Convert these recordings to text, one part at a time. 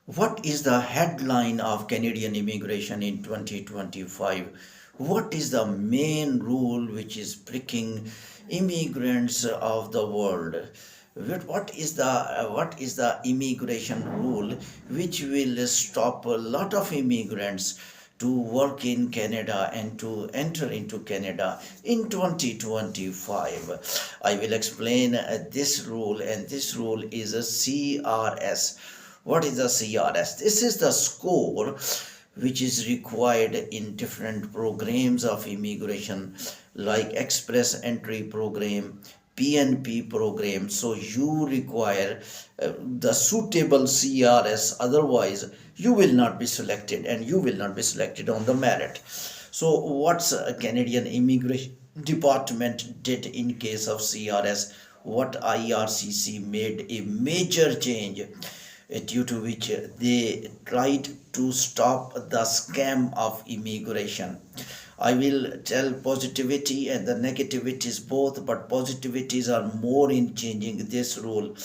What is the headline of Canadian immigration in 2025? What is the main rule which is pricking immigrants of the world? What is the immigration rule which will stop a lot of immigrants to work in Canada and to enter into Canada in 2025? I will explain this rule, and this rule is a CRS. What is the CRS? This is the score which is required in different programs of immigration like Express Entry Program, PNP program. So you require the suitable CRS, otherwise you will not be selected, and you will not be selected on the merit. So what's a Canadian Immigration Department did in case of CRS? What IRCC made a major change due to which they tried to stop the scam of immigration. I will tell positivity and the negativities both, but positivities are more in changing this rule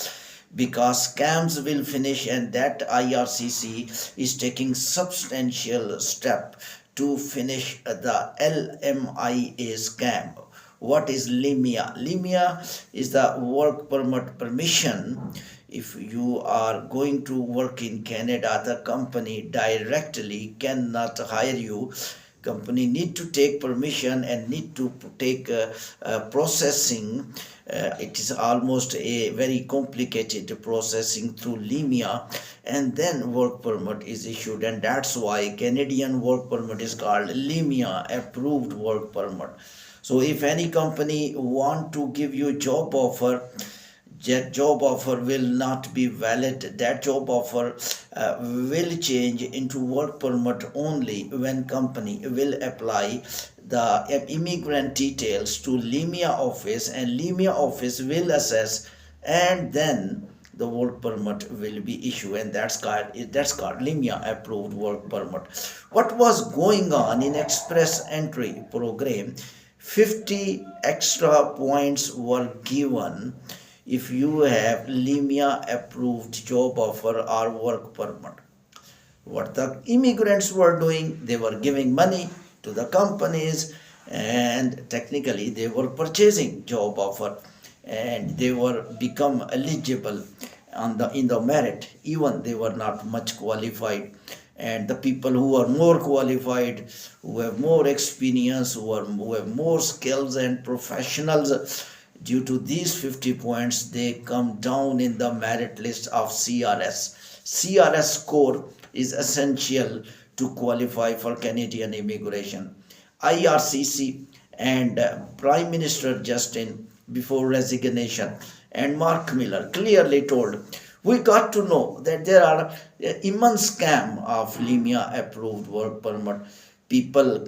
because scams will finish, and that IRCC is taking substantial step to finish the LMIA scam. What is LIMIA? LIMIA is the work permit permission. If you are going to work in Canada, the company directly cannot hire you. Company need to take permission and need to take processing. It is almost a very complicated processing through LIMIA, and then work permit is issued, and that's why Canadian work permit is called LIMIA, approved work permit. So if any company want to give you job offer, that job offer will not be valid. That job offer will change into work permit only when company will apply the immigrant details to LIMIA office, and LIMIA office will assess, and then the work permit will be issued, and that's called LIMIA, approved work permit. What was going on in Express Entry program? 50 extra points were given if you have LIMIA approved job offer or work permit. What the immigrants were doing, they were giving money to the companies, and technically they were purchasing job offer, and they were become eligible in the merit, even they were not much qualified. And the people who are more qualified, who have more experience, who have more skills and professionals, due to these 50 points, they come down in the merit list of CRS. CRS score is essential to qualify for Canadian immigration. IRCC and Prime Minister Justin, before resignation, and Mark Miller clearly told, we got to know that there are immense scam of LIMIA approved work permit. People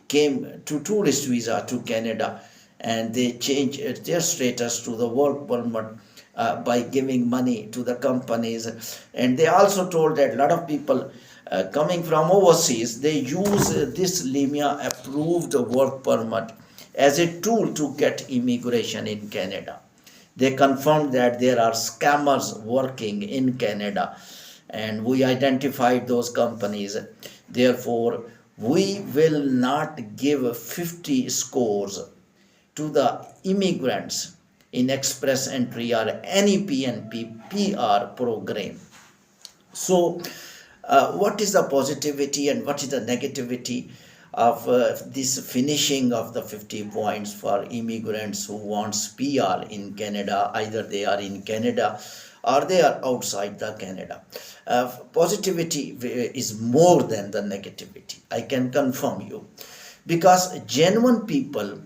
came to tourist visa to Canada, and they changed their status to the work permit by giving money to the companies. And they also told that a lot of people coming from overseas, they use this LIMIA approved work permit as a tool to get immigration in Canada. They confirmed that there are scammers working in Canada, and we identified those companies. Therefore, we will not give 50 scores to the immigrants in Express Entry or any PNP PR program. So, what is the positivity and what is the negativity of this finishing of the 50 points for immigrants who wants PR in Canada? Either they are in Canada or they are outside the Canada. Positivity is more than the negativity, I can confirm you, because genuine people,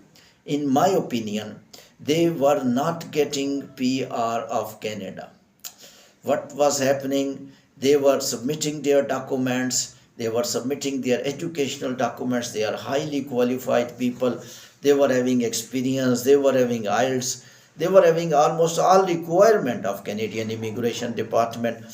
in my opinion, they were not getting PR of Canada. What was happening? They were submitting their documents, they were submitting their educational documents, they are highly qualified people, they were having experience, they were having IELTS, they were having almost all requirement of Canadian Immigration Department.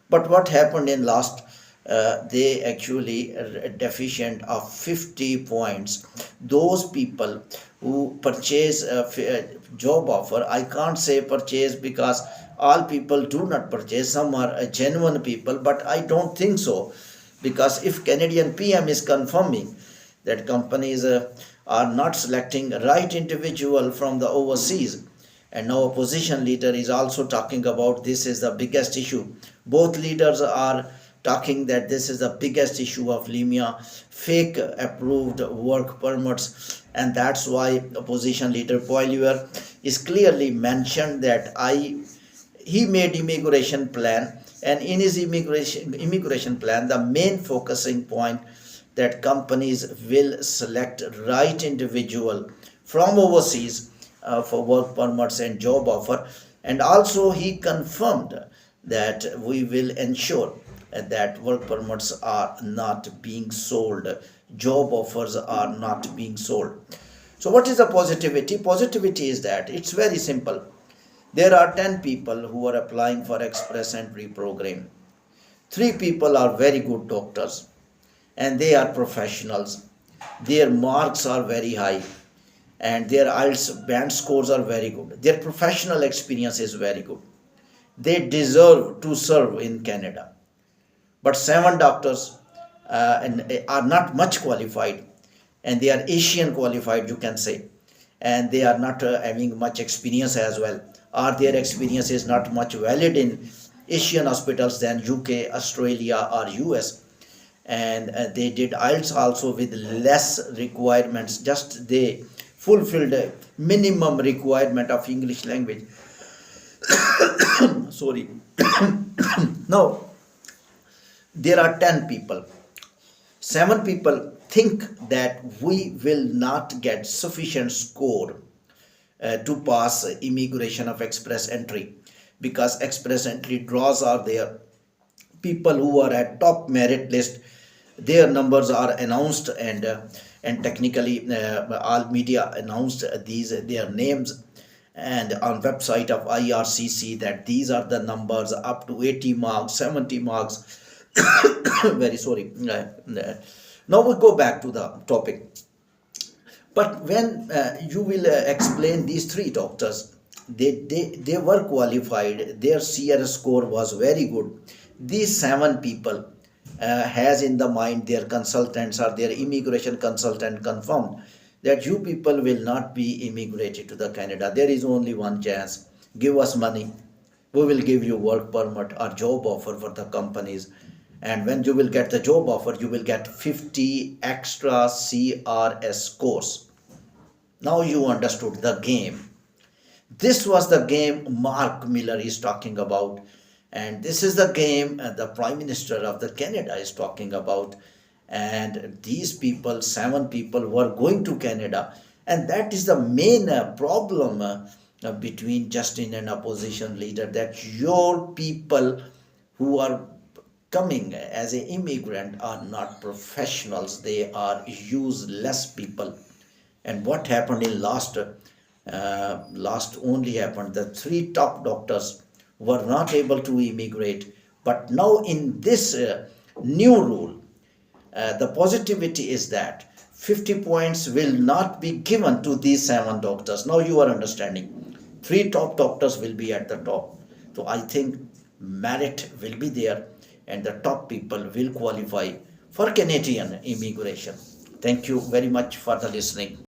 But what happened in last, they actually deficient of 50 points. Those people who purchase a job offer, I can't say purchase because all people do not purchase. Some are genuine people, but I don't think so, because if Canadian PM is confirming that companies are not selecting right individual from the overseas, and now opposition leader is also talking about this is the biggest issue. Both leaders are talking that this is the biggest issue of Limia, fake approved work permits, and that's why opposition leader Poilievre is clearly mentioned that he made immigration plan, and in his immigration plan the main focusing point that companies will select right individual from overseas for work permits and job offer. And also he confirmed that we will ensure that work permits are not being sold, job offers are not being sold. So what is the positivity? Positivity is that it's very simple. There are 10 people who are applying for express entry program. 3 people are very good doctors and they are professionals. Their marks are very high and their IELTS band scores are very good. Their professional experience is very good. They deserve to serve in Canada. But 7 doctors are not much qualified, and they are Asian qualified, you can say, and they are not having much experience as well, or their experience is not much valid in Asian hospitals than UK, Australia or US. And they did IELTS also with less requirements, just they fulfilled a minimum requirement of English language. Sorry. Now there are 10 people. 7 people think that we will not get sufficient score to pass immigration of express entry, because express entry draws are there. People who are at top merit list, their numbers are announced, and technically all media announced their names, and on website of IRCC that these are the numbers up to 80 marks, 70 marks. Very sorry. Now we go back to the topic. But when you will explain these 3 doctors, they were qualified, their CRS score was very good. These 7 people has in the mind their consultants or their immigration consultant confirmed that you people will not be immigrated to the Canada. There is only one chance. Give us money. We will give you work permit or job offer for the companies. And when you will get the job offer, you will get 50 extra CRS scores. Now you understood the game. This was the game Mark Miller is talking about. And this is the game the Prime Minister of the Canada is talking about. And these people, 7 people, were going to Canada. And that is the main problem between Justin and opposition leader, that your people who are coming as an immigrant are not professionals, they are useless people. And what happened in last only happened, the 3 top doctors were not able to immigrate. But now in this new rule, the positivity is that 50 points will not be given to these 7 doctors. Now you are understanding. 3 top doctors will be at the top. So I think merit will be there and the top people will qualify for Canadian immigration. Thank you very much for the listening.